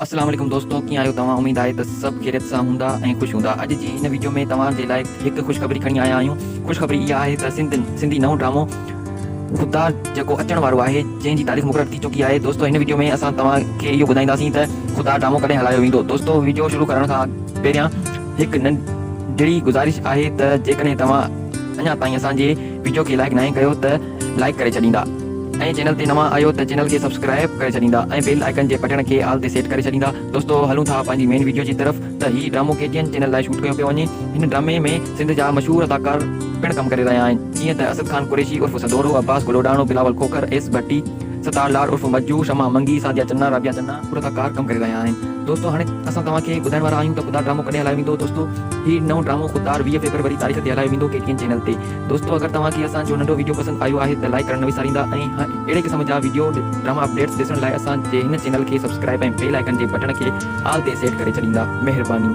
अस्सलाम वालेकुम दोस्तों, कीअं आहियो तव्हां? उम्मीद आहे त सभु ख़ैरियत सां हूंदा ऐं ख़ुशि हूंदा। अॼु जी हिन वीडियो में तव्हां जे लाइ हिकु ख़ुशख़बरी खणी आया आहियूं। ख़ुशख़बरी इहा आहे त सिंधी नओं ड्रामो ख़ुददार जेको अचण वारो आहे, जंहिंजी तारीख़ मुक़ररु थी चुकी आहे। दोस्तों, हिन वीडियो में असां तव्हांखे इहो ॿुधाईंदासीं त ख़ुददार ड्रामो कॾहिं हलायो वेंदो। दोस्तों, वीडियो शुरू करण खां पहिरियां हिकु नंढड़ी गुज़ारिश आहे त जेकॾहिं तव्हां अञा ताईं असांजे वीडियो खे लाइक न कयो त लाइक करे छॾींदा ऐं चैनल ते नवां आयो त चैनल खे सब्सक्राइब करे छॾींदा ऐं बेल आइकन जे बटन खे आल ते सेट करे छॾींदा। दोस्तों, हलूं था पंहिंजी मेन वीडियो जी तरफ़। त हीउ ड्रामो KTN चैनल लाइ शूट कयो पियो वञे। हिन ड्रामे में सिंध जा मशहूरु अदाकार पिणु कमु करे रहिया आहिनि, जीअं त असद खान कुरैशी उर्फ़ सदोरो, अब्बास गुलोडाणो, बिलावल खोखर, एस भट्टी, सतार लाल उर्फ़ मज्जू, शमा मंगी, सादिया चन्ना, राबिया चन्ना अदाकार कमु करे रहिया आहिनि। दोस्तों, हाणे असां तव्हांखे ॿुधाइण वारा आहियूं त ख़ुददार ड्रामो कॾहिं हलायो वेंदो। दोस्तों, हीउ नओं ड्रामो ख़ुददार 20 फरवरी तारीख़ ते हलायो वेंदो KTN चैनल ते। दोस्तों, अगरि तव्हांखे असांजो नंढो वीडियो पसंदि आयो आहे त लाइक करणु न विसारींदा ऐं अहिड़े क़िस्म जा वीडियो ड्रामा अपडेट्स ॾिसण लाइ असांजे हिन चैनल खे सब्सक्राइब ऐं बेल आइकन जे बटन खे आल ते सेट करे छॾींदा। महिरबानी।